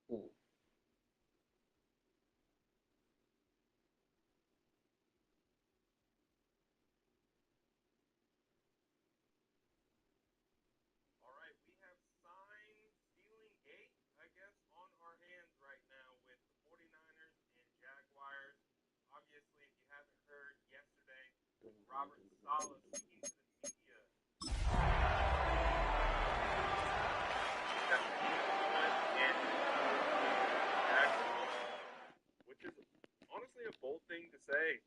All right, we have sign stealing 8, I guess, on our hands right now with the 49ers and Jaguars. Obviously, if you haven't heard yesterday, Robert Saleh speaking to the media, which is honestly a bold thing to say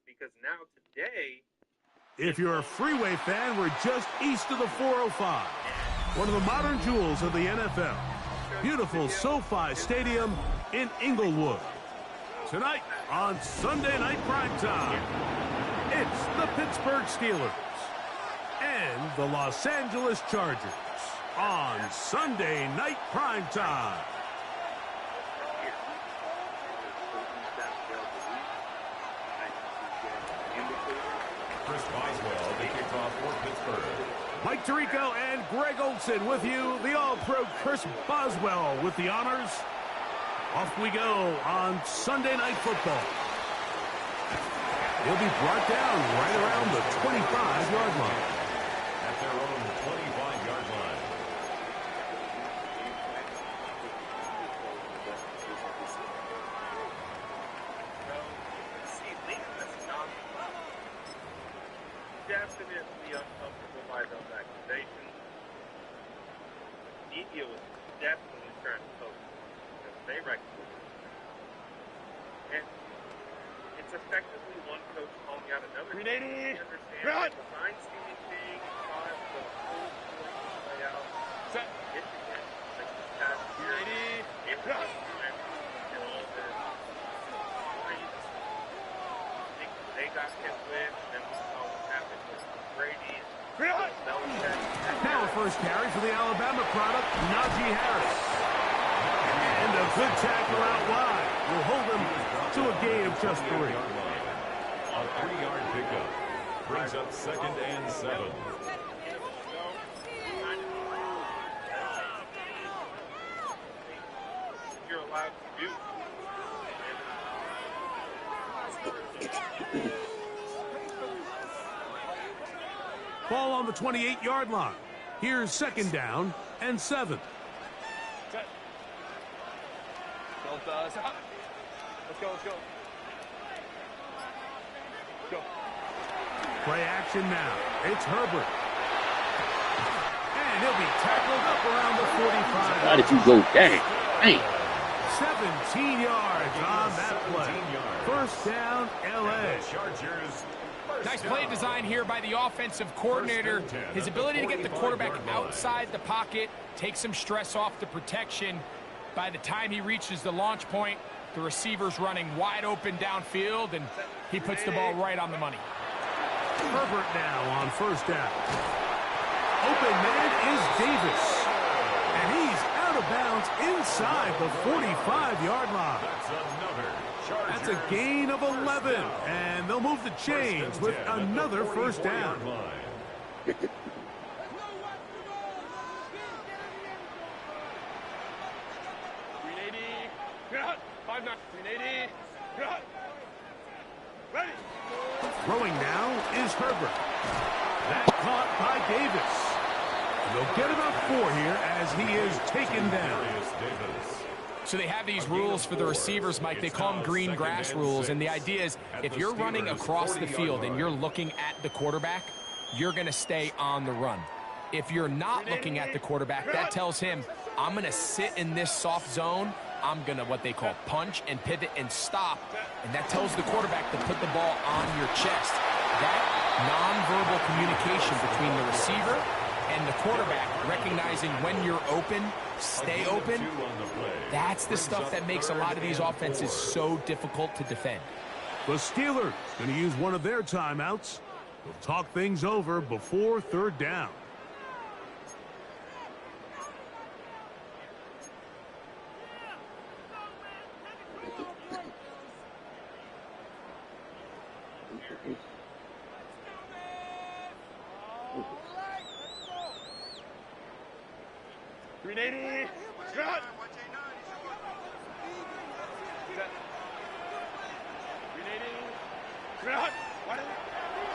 because now today, if you're a Freeway fan, we're just east of the 405. One of the modern jewels of the NFL. Beautiful SoFi Stadium in Inglewood. Tonight on Sunday Night Primetime, it's the Pittsburgh Steelers and the Los Angeles Chargers. on Sunday Night Primetime. Chris Boswell, the kickoff for Pittsburgh. Mike Tirico and Greg Olson with you. The All-Pro Chris Boswell with the honors. Off we go on Sunday Night Football. He'll be brought down right around the 25-yard line. At their own 25-yard line. Definitely uncomfortable by those accusations. Media was definitely trying to focus because they recognize it. And it's effectively one coach calling out another. We understand the sign stealing thing, how the whole situation play out. It's again, like this past year, it was time and all this crazy. They got hit with, and we saw what happened with Brady. Now a first carry for the Alabama product, Najee Harris. And a good tackle out wide will hold him to a gain of just 3. A 3-yard pickup brings up 2nd and 7. You're allowed to do. Ball on the 28-yard line. Here's 2nd down and 7. Let's go. Go. Play action now. It's Herbert. And he'll be tackled up around the 45. How did you go down? Hey. 17 yards on that play. First down, L.A. Nice play design here by the offensive coordinator. His ability to get the quarterback outside the pocket, take some stress off the protection. By the time he reaches the launch point, the receiver's running wide open downfield, and he puts the ball right on the money. Herbert now on first down. Open man is Davis. And he's out of bounds inside the 45-yard line. That's a gain of 11. And they'll move the chains with another first down. Throwing now is Herbert. That caught by Davis. They'll get about 4 here as he is taken down. So they have these rules for the receivers, Mike. They call them green grass rules. And the idea is if you're running across the field and you're looking at the quarterback, you're going to stay on the run. If you're not looking at the quarterback, that tells him, I'm going to sit in this soft zone. I'm going to what they call punch and pivot and stop. And that tells the quarterback to put the ball on your chest. That nonverbal communication between the receiver and the quarterback, recognizing when you're open, stay open, that's the stuff that makes a lot of these offenses so difficult to defend. The Steelers going to use one of their timeouts. They'll talk things over before 3rd down.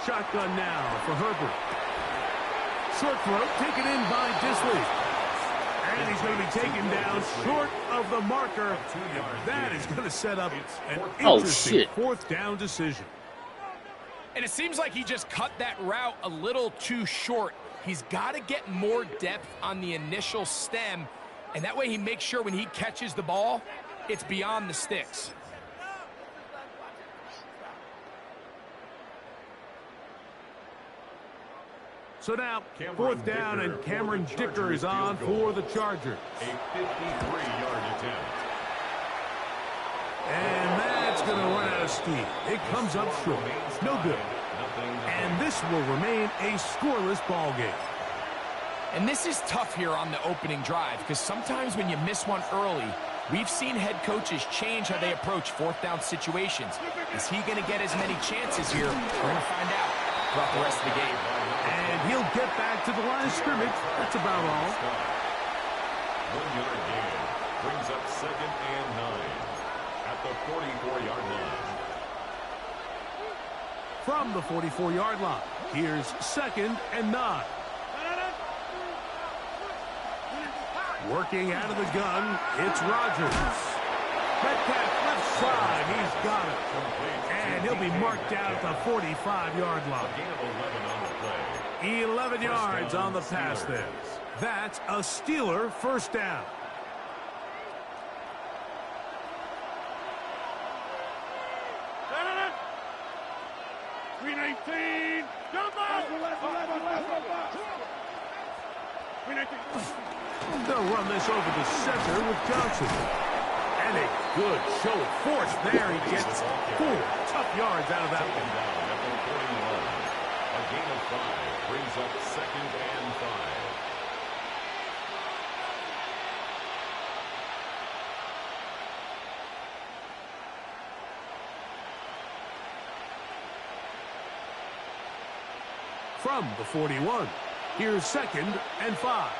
Shotgun now for Herbert. Short throw taken in by Disley. And he's going to be taken down short of the marker. That is going to set up an interesting 4th down decision. And it seems like he just cut that route a little too short. He's got to get more depth on the initial stem, and that way he makes sure when he catches the ball, it's beyond the sticks. So now, 4th down, and Cameron Dicker is on for the Chargers. A 53-yard attempt. And that's going to run out of steam. It comes up short. No good. And this will remain a scoreless ball game. And this is tough here on the opening drive, because sometimes when you miss one early, we've seen head coaches change how they approach fourth down situations. Is he going to get as many chances here? We're going to find out throughout the rest of the game. And he'll get back to the line of scrimmage. That's about all. 1-yard gain brings up 2nd and 9 at the 44-yard line. From the 44-yard line, here's 2nd and 9. Working out of the gun, it's Rodgers. Metcalf left side, he's got it. And he'll be marked down at the 45-yard line. 11 yards on the pass there. That's a Steeler first down. They'll run this over the center with Johnson. And a good show of force there. He gets 4 tough yards out of that one. A gain of 5 brings up 2nd and 5. From the 41, here's 2nd and 5.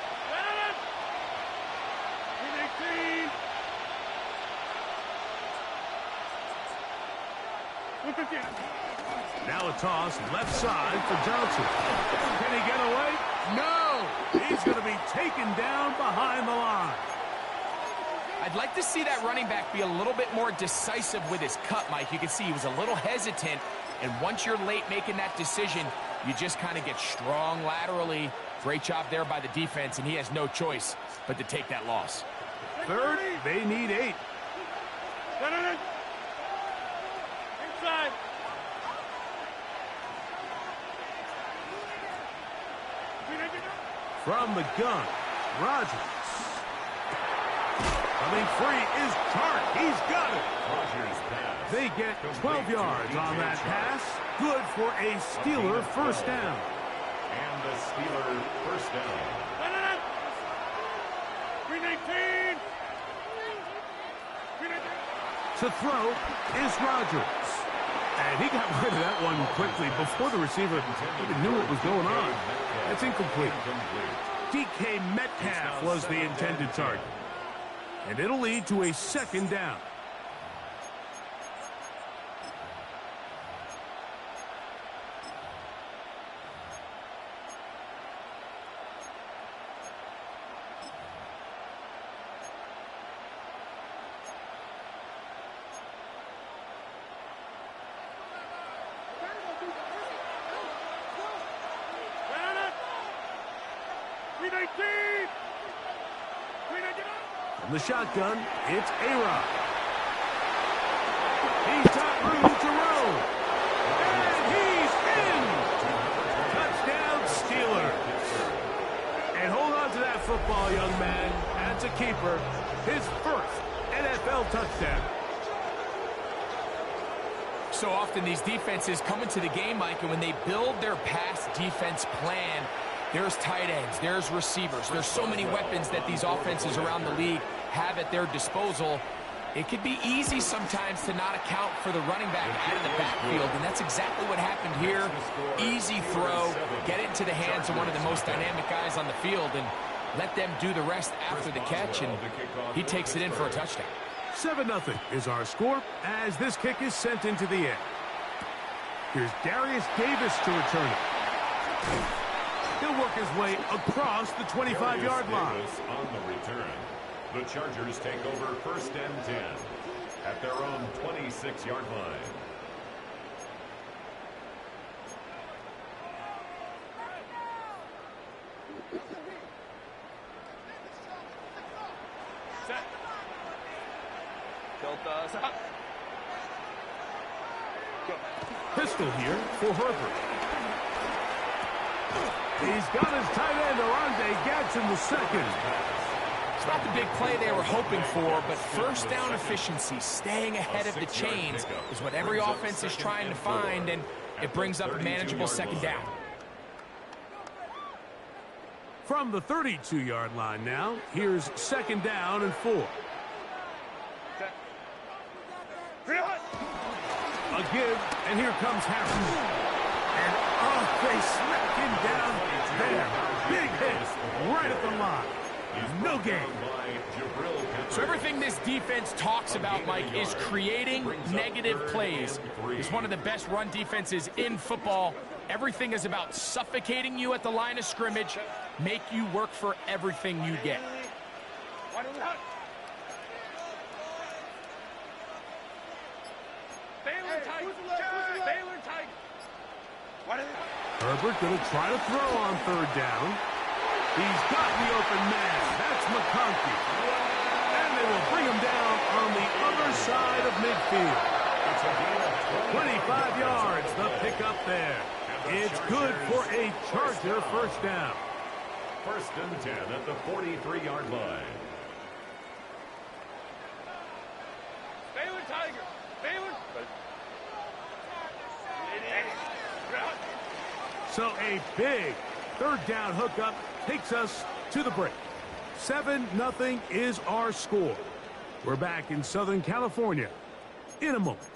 Now a toss left side for Johnson. Can he get away? No! He's going to be taken down behind the line. I'd like to see that running back be a little bit more decisive with his cut, Mike. You can see he was a little hesitant, and once you're late making that decision, you just kind of get strong laterally. Great job there by the defense, and he has no choice but to take that loss. 3rd, they need 8. Inside. From the gun, Rodgers. Coming free is Chark. He's got it. Rodgers pass. They get 12 yards on that pass. Good for a Steeler first down. And the Steeler first down. 319. To throw is Rodgers. And he got rid of that one quickly before the receiver even knew what was going on. That's incomplete. DK Metcalf was the intended target. And it'll lead to a 2nd down. From the shotgun, it's A-Rod. He's got room to roll. And he's in. Touchdown, Steelers. And hold on to that football, young man. That's a keeper. His first NFL touchdown. So often these defenses come into the game, Mike, and when they build their pass defense plan, there's tight ends, there's receivers, there's so many weapons that these offenses around the league have at their disposal. It could be easy sometimes to not account for the running back out of the backfield, and that's exactly what happened here. Easy throw, get it into the hands of one of the most dynamic guys on the field, and let them do the rest after the catch, and he takes it in for a touchdown. 7-0 is our score as this kick is sent into the air. Here's Darius Davis to return it. He'll work his way across the 25-yard line. On the return, the Chargers take over 1st and 10 at their own 26-yard line. Set. Delta. Go. Pistol here for Herbert. He's got his tight end, Orlando Gadsden, the second. It's not the big play they were hoping for, but first down efficiency, staying ahead of the chains, is what every offense is trying to find, and it brings up a manageable 2nd down. From the 32-yard line now, here's 2nd down and 4. A give, and here comes Harris. And they smack him down there. Big hit right at the line. No game. So everything this defense talks about, Mike, is creating negative plays. It's one of the best run defenses in football. Everything is about suffocating you at the line of scrimmage, make you work for everything you get. Herbert going to try to throw on 3rd down. He's got the open man. That's McConkey. And they will bring him down on the other side of midfield. 25 yards, the pickup there. It's good for a Charger 1st down. 1st and 10 at the 43-yard line. Baylor Tiger. Baylor. So a big 3rd down hookup takes us to the break. 7-0 is our score. We're back in Southern California in a moment.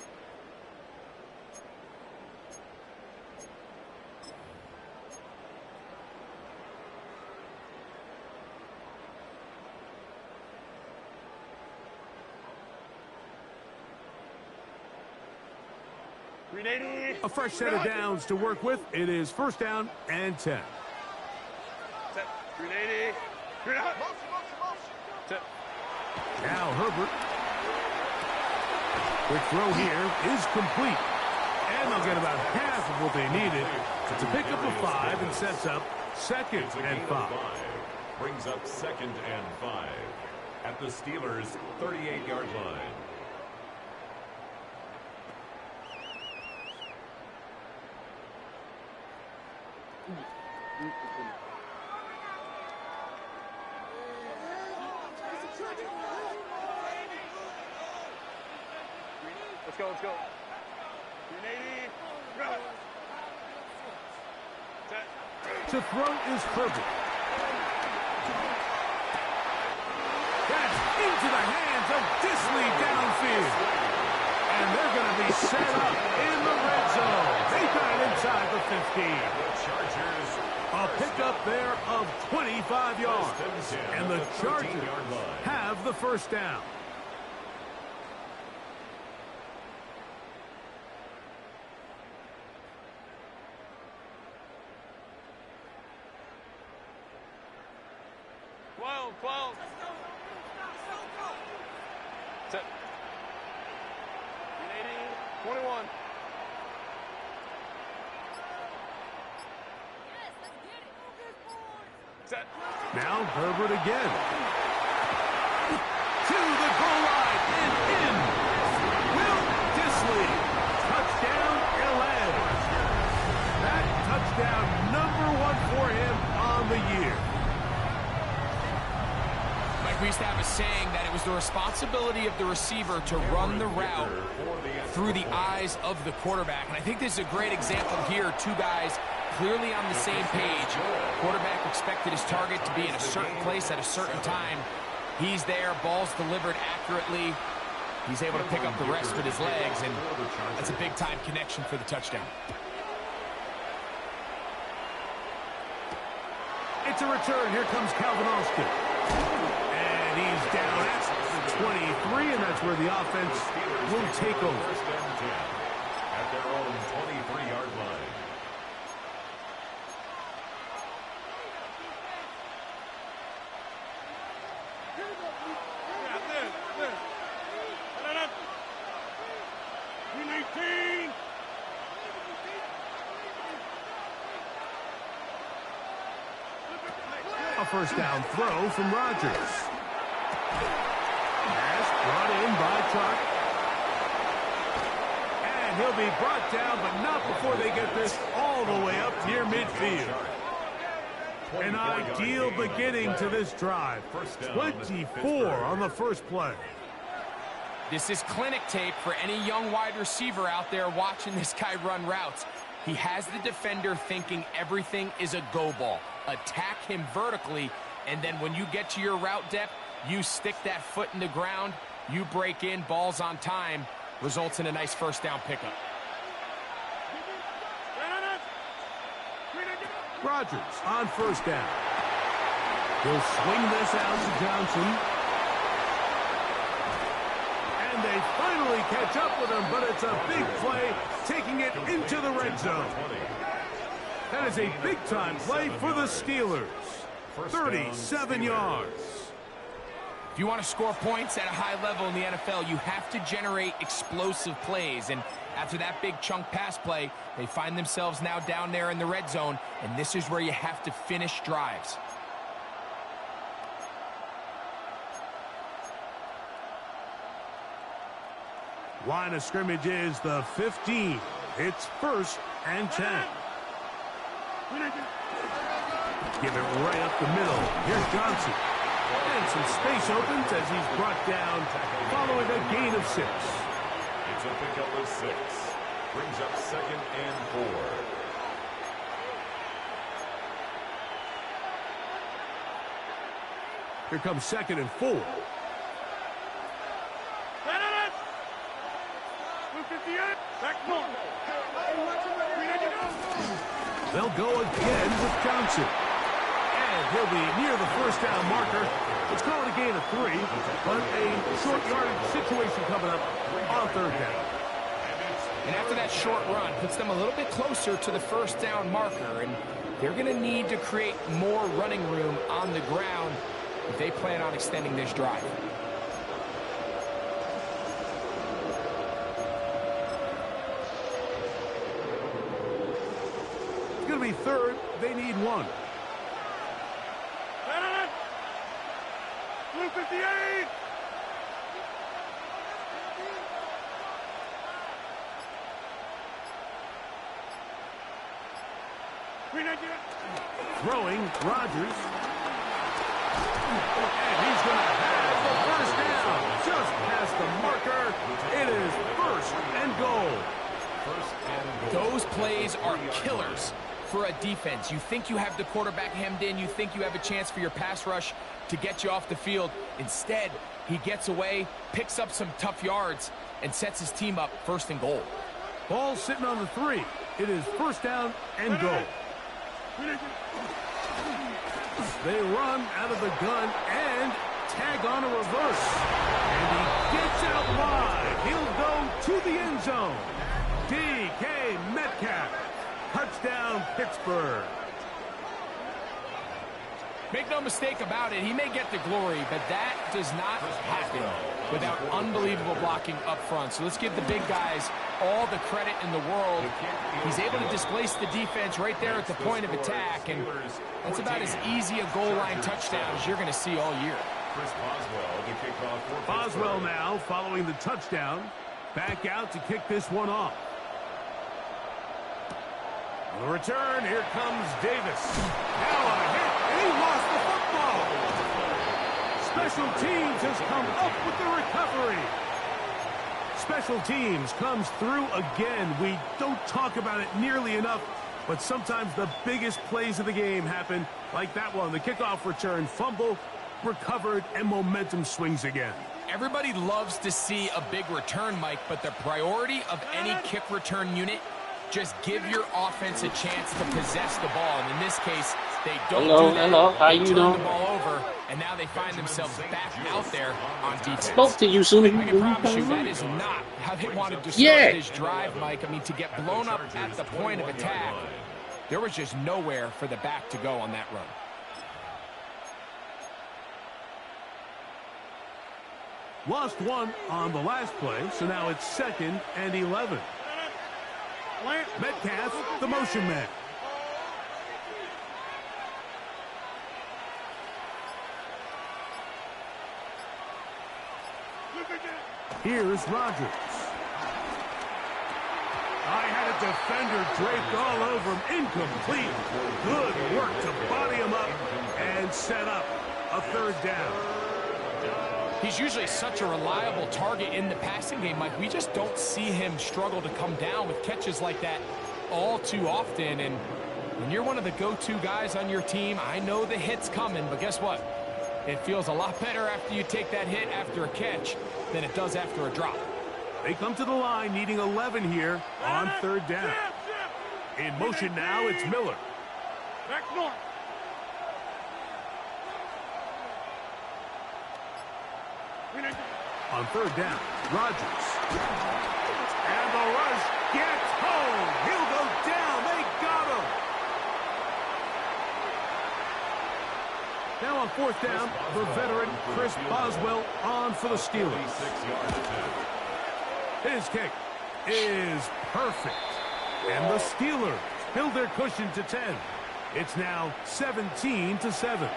A fresh set of downs to work with. It is 1st down and 10. Now Herbert. Quick throw here is complete. And they'll get about half of what they needed. It's a pickup of 5 and sets up 2nd and 5. Brings up 2nd and 5 at the Steelers' 38-yard line. Let's go, let's go. To throw is Herbert. That's into the hands of Disley downfield. And they're going to be set up in the red zone. They got it inside the 15. A pickup there of 25 yards. And the Chargers have the 1st down. Set. 21. Set. Now Herbert again. To the goal line and in. Will Disley. Touchdown, LA. That touchdown #1 for him on the year. Mike, we used to have a saying that it was the responsibility of the receiver to run the route through the eyes of the quarterback. And I think this is a great example here. 2 guys clearly on the same page. Quarterback expected his target to be in a certain place at a certain time. He's there, ball's delivered accurately. He's able to pick up the rest with his legs, and that's a big-time connection for the touchdown. It's a return. Here comes Calvin Austin. And he's down at the 23, and that's where the offense will take over. At their own 23-yard line. A 1st down throw from Rodgers. Pass brought in by Chuck. And he'll be brought down, but not before they get this all the way up near midfield. An ideal beginning to this drive. 24 on the first play. This is clinic tape for any young wide receiver out there watching this guy run routes. He has the defender thinking everything is a go ball. Attack him vertically, and then when you get to your route depth, you stick that foot in the ground, you break in, ball's on time, results in a nice first down pickup. Rodgers on first down. He'll swing this out to Johnson. And they finally catch up with him, but it's a big play, taking it into the red zone. That is a big-time play for the Steelers. 37 yards. If you want to score points at a high level in the NFL, you have to generate explosive plays. And after that big chunk pass play, they find themselves now down there in the red zone, and this is where you have to finish drives. Line of scrimmage is the 15. It's 1st and 10. Give it right up the middle. Here's Johnson. And some space opens as he's brought down following a gain of 6. It's a pickup of 6. Brings up 2nd and 4. Here comes 2nd and 4. They'll go again with Johnson. And he'll be near the first down marker. Let's call it a gain of 3, but a short yardage situation coming up on 3rd down. And after that short run, puts them a little bit closer to the first down marker, and they're going to need to create more running room on the ground if they plan on extending this drive. It's going to be 3rd. They need 1. Blue 58. Throwing, Rodgers. And he's going to have the first down. Just past the marker. It is 1st and goal. Those plays are killers for a defense. You think you have the quarterback hemmed in. You think you have a chance for your pass rush to get you off the field. Instead, he gets away, picks up some tough yards, and sets his team up 1st and goal. Ball sitting on the 3. It is 1st down and goal. They run out of the gun and tag on a reverse. And he gets out wide. He'll go to the end zone. DK Metcalf. Touchdown, Pittsburgh. Make no mistake about it, he may get the glory, but that does not happen without unbelievable blocking up front. So let's give the big guys all the credit in the world. He's able to displace the defense right there at the point of attack, and that's about as easy a goal line touchdown as you're going to see all year. Boswell now following the touchdown. Back out to kick this one off. On the return, here comes Davis. Now a hit, and he lost the football. Special teams has come up with the recovery. Special teams comes through again. We don't talk about it nearly enough, but sometimes the biggest plays of the game happen like that one. The kickoff return, fumble, recovered, and momentum swings again. Everybody loves to see a big return, Mike, but the priority of any kick return unit, just give your offense a chance to possess the ball. And in this case, they don't do that. Hello, how you turn doing? the ball over, and now they find themselves back out there on defense. Spoke to you soon as I you can promise you that is not how they wanted to start this drive, Mike. I mean, to get blown up at the point of attack, there was just nowhere for the back to go on that run. Lost one on the last play, so now it's 2nd and 11. Metcalf, the motion man. Here's Rodgers. I had a defender draped all over him. Incomplete. Good work to body him up and set up a 3rd down. He's usually such a reliable target in the passing game, Mike. We just don't see him struggle to come down with catches like that all too often, and when you're one of the go-to guys on your team, I know the hit's coming, but guess what? It feels a lot better after you take that hit after a catch than it does after a drop. They come to the line needing 11 here on third down. In motion now, it's Miller. Back north. On third down, Rodgers. And the rush gets home. He'll go down. They got him. Now on fourth down, the veteran Chris Boswell on for the Steelers. His kick is perfect. And the Steelers build their cushion to 10. It's now 17-7.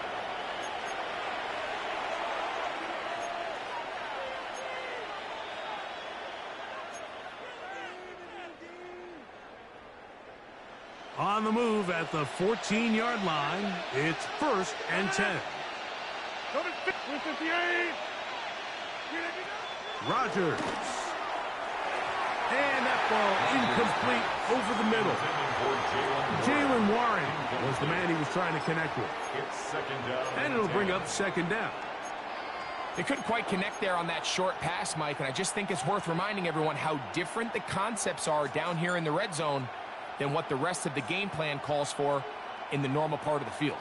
On the move at the 14-yard line, it's 1st and 10. Rodgers. And that ball incomplete over the middle. Jalen Warren was the man he was trying to connect with. And it'll bring up second down. They couldn't quite connect there on that short pass, Mike, and I just think it's worth reminding everyone how different the concepts are down here in the red zone than what the rest of the game plan calls for in the normal part of the field.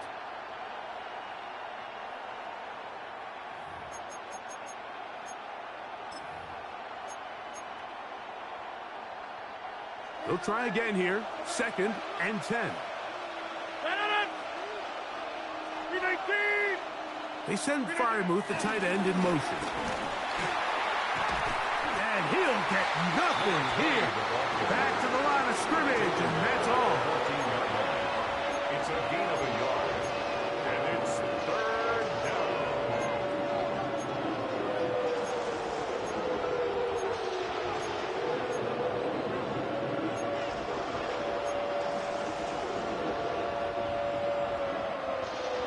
They'll try again here. 2nd and 10. They send Freiermuth, the tight end, in motion. And he'll get nothing here. Back to the line of scrimmage, and that's all. It's a gain of a yard. And it's third down.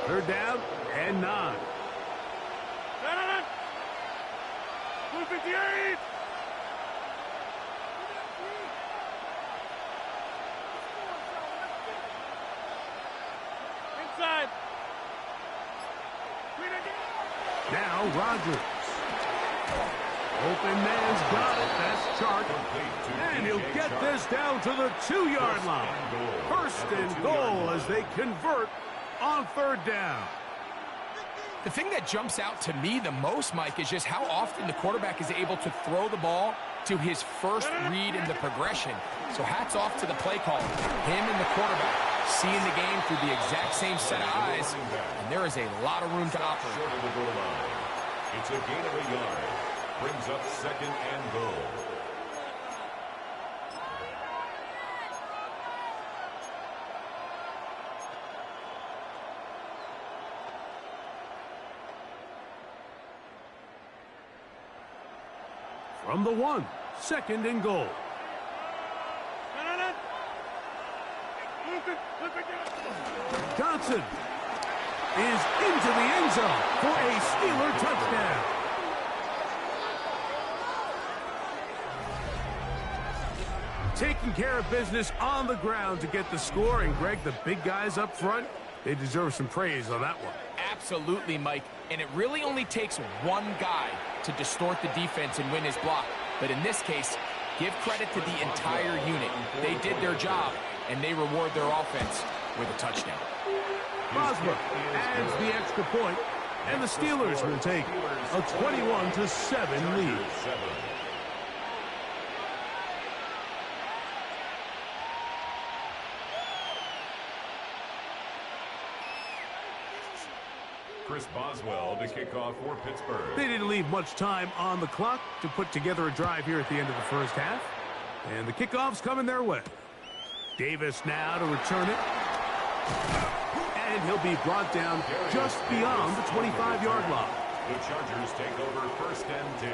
Third down and 9. 258. Inside. Now Rodgers. Open man's got it. That's Chark. And he'll get this down to the 2-yard line. 1st and goal as they convert on third down. The thing that jumps out to me the most, Mike, is just how often the quarterback is able to throw the ball to his first read in the progression. So hats off to the play caller. Him and the quarterback seeing the game through the exact same set of eyes, and there is a lot of room to operate. Short of the goal line. It's a gain of a yard. Brings up 2nd and goal. From the 1, 2nd and goal. Johnson is into the end zone for a Steeler touchdown. Taking care of business on the ground to get the score. And, Greg, the big guys up front, they deserve some praise on that one. Absolutely, Mike. And it really only takes one guy to distort the defense and win his block. But in this case, give credit to the entire unit. They did their job, and they reward their offense with a touchdown. Boswell adds the extra point, and the Steelers will take a 21-7 lead. Chris Boswell to kick off for Pittsburgh. They didn't leave much time on the clock to put together a drive here at the end of the first half. And the kickoff's coming their way. Davis now to return it. And he'll be brought down just beyond the 25-yard line. The Chargers take over 1st and 10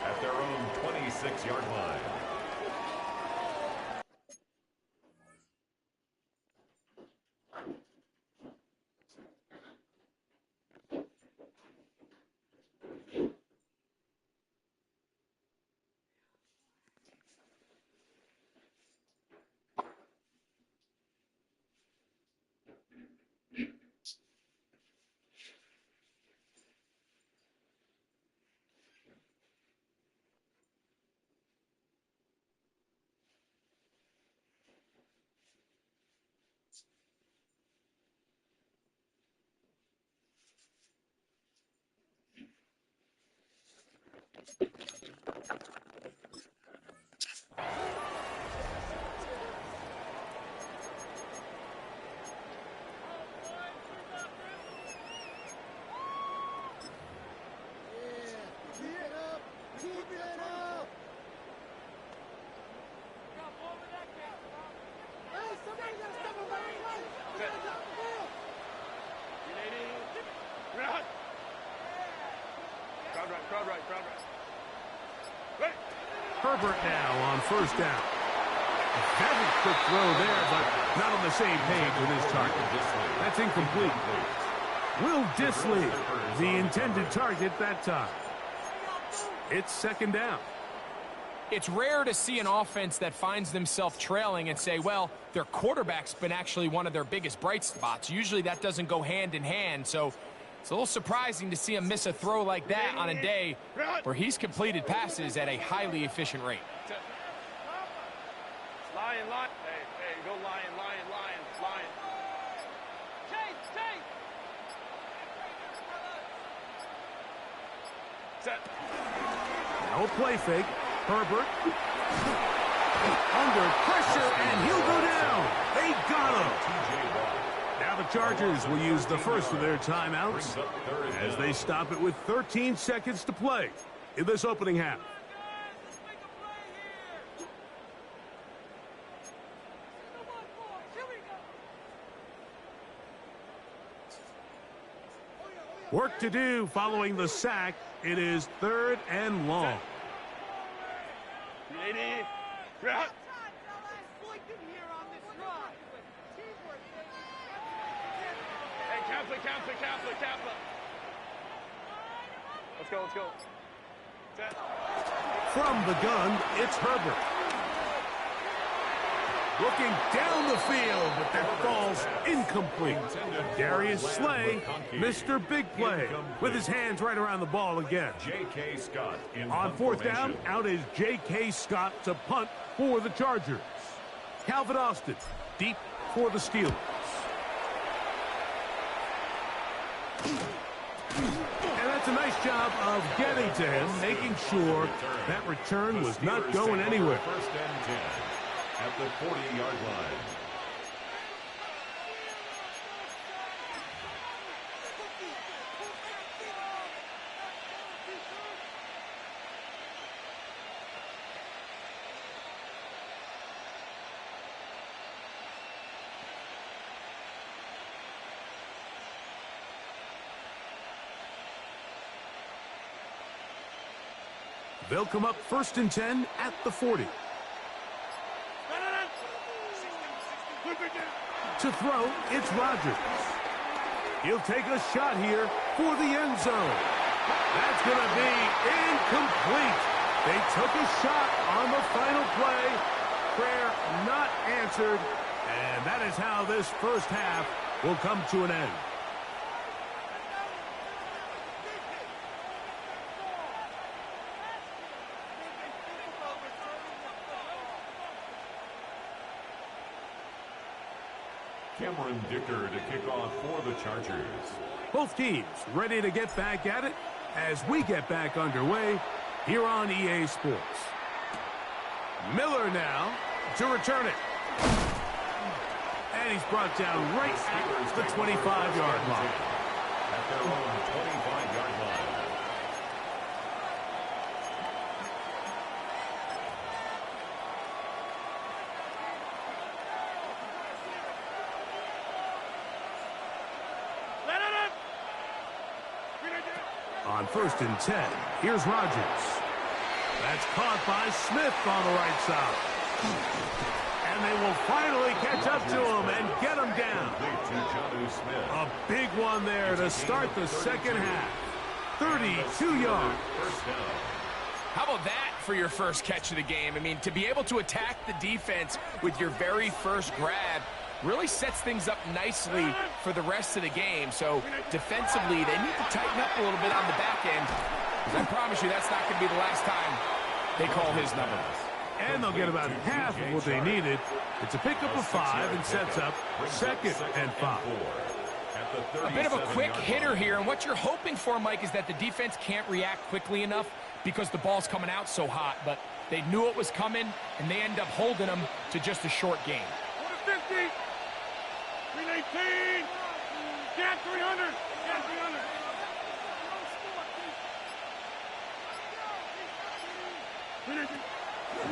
at their own 26-yard line. crowd right. Ready. Herbert now on first down. Very quick throw there, but not on the same page with his target. That's incomplete. Will Disley, the intended target that time. It's second down. It's rare to see an offense that finds themselves trailing and say, well, their quarterback's been actually one of their biggest bright spots. Usually that doesn't go hand in hand, so it's a little surprising to see him miss a throw like that on a day where he's completed passes at a highly efficient rate. Lion. Hey, go lion. Chase. Set. No play fake. Herbert under pressure, and he'll go down. They got him. Now the Chargers will use the first of their timeouts as they stop it with 13 seconds to play in this opening half. Work to do following the sack. It is 3rd and long. Ready. Route. Hey, Kaplan. Let's go. Set. From the gun, it's Herbert. Looking down the field, but that ball's incomplete. Darius Slay, Mr. Big Play, with his hands right around the ball again. J.K. Scott On fourth down, out is J.K. Scott to punt for the Chargers. Calvin Austin, deep for the Steelers. And that's a nice job of getting to him, making sure that return was not going anywhere. First and 10 at the 40-yard line. They'll come up 1st and 10 at the 40. To throw, it's Rodgers. He'll take a shot here for the end zone. That's going to be incomplete. They took a shot on the final play. Prayer not answered. And that is how this first half will come to an end. Cameron Dicker to kick off for the Chargers. Both teams ready to get back at it as we get back underway here on EA Sports. Miller now to return it. And he's brought down right at the 25-yard line. At their own 25-yard line. On 1st and 10, here's Rodgers. That's caught by Smith on the right side. And they will finally catch up to him and get him down. A big one there to start the second half. 32 yards. How about that for your first catch of the game? I mean, to be able to attack the defense with your very first grab really sets things up nicely for the rest of the game. So defensively, they need to tighten up a little bit on the back end. I promise you that's not going to be the last time they call his number. And they'll get about half of what they needed. It's a pickup of 5 and sets up 2nd and 5. A bit of a quick hitter here, and what you're hoping for, Mike, is that the defense can't react quickly enough because the ball's coming out so hot. But they knew it was coming, and they end up holding them to just a short game. 50. 319. Get 300. Get 300.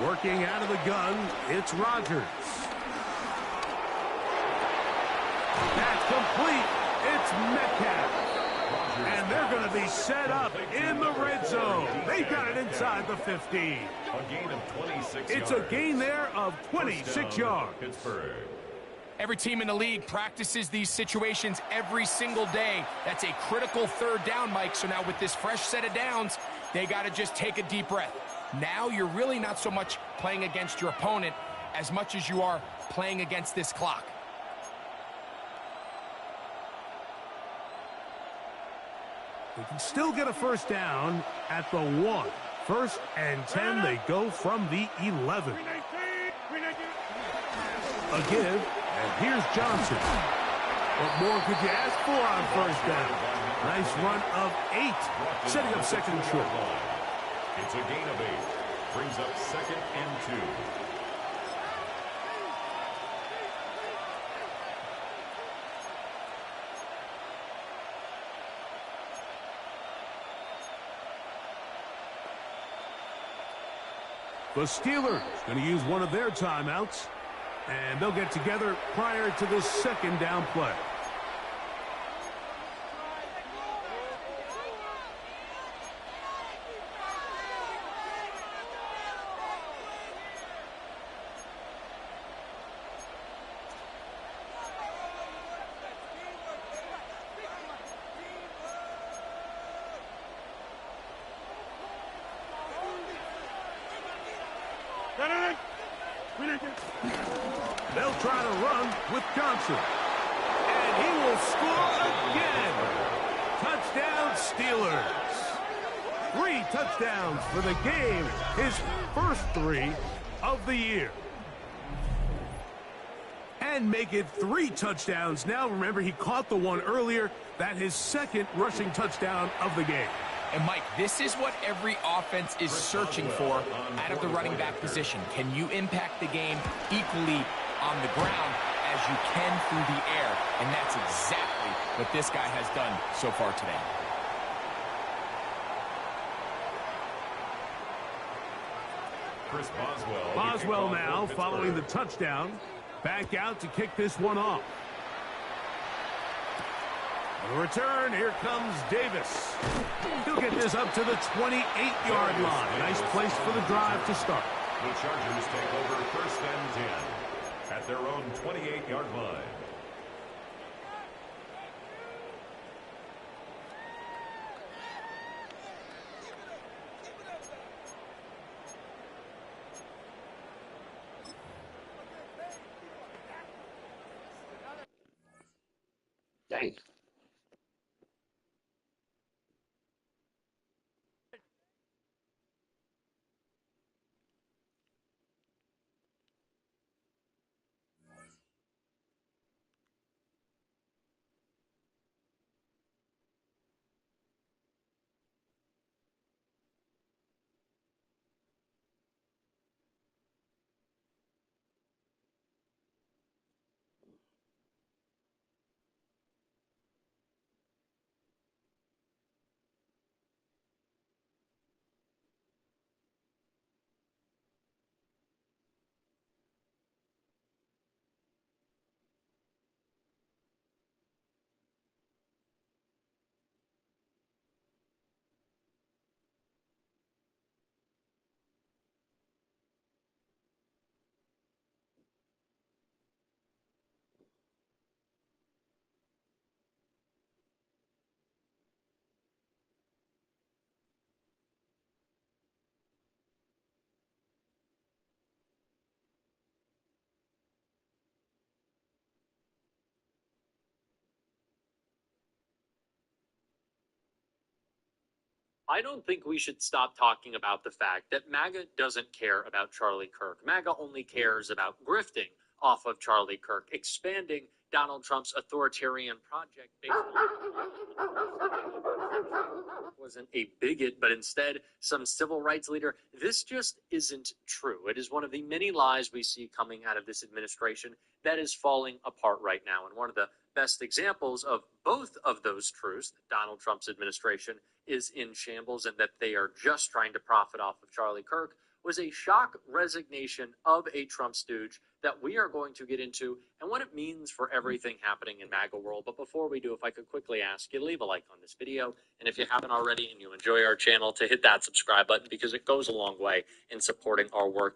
Working out of the gun, it's Rodgers. That's complete. It's Metcalf. And they're going to be set up in the red zone. They got it inside the 15. A gain of 26 It's yards. a gain there of 26 yards. Pittsburgh. Every team in the league practices these situations every single day. That's a critical third down, Mike. So now with this fresh set of downs, they got to just take a deep breath. Now you're really not so much playing against your opponent as much as you are playing against this clock. They can still get a first down at the 1. First and 10, they go from the 11. A give, and here's Johnson. What more could you ask for on first down? Nice run of 8, setting up second and short. It's a gain of 8. Brings up second and 2. The Steelers going to use one of their timeouts, and they'll get together prior to the second down play. They'll try to run with Johnson. And he will score again. Touchdown, Steelers. 3 touchdowns for the game. His first 3 of the year. And make it 3 touchdowns now. Remember, he caught the one earlier. That his second rushing touchdown of the game. And, Mike, this is what every offense is searching for out of the running back position. Can you impact the game equally on the ground as you can through the air? And that's exactly what this guy has done so far today. Chris Boswell. Boswell now, following the touchdown, back out to kick this one off. On the return, here comes Davis. He'll get this up to the 28-yard line. Nice place for the drive to start. The Chargers take over first and 10 at their own 28-yard line. Dang. I don't think we should stop talking about the fact that MAGA doesn't care about Charlie Kirk. MAGA only cares about grifting off of Charlie Kirk, expanding Donald Trump's authoritarian project based on wasn't a bigot, but instead some civil rights leader. This just isn't true. It is one of the many lies we see coming out of this administration that is falling apart right now. And one of the best examples of both of those truths, that Donald Trump's administration is in shambles and that they are just trying to profit off of Charlie Kirk, was a shock resignation of a Trump stooge that we are going to get into and what it means for everything happening in MAGA world. But before we do, if I could quickly ask you to leave a like on this video, and if you haven't already and you enjoy our channel, to hit that subscribe button because it goes a long way in supporting our work.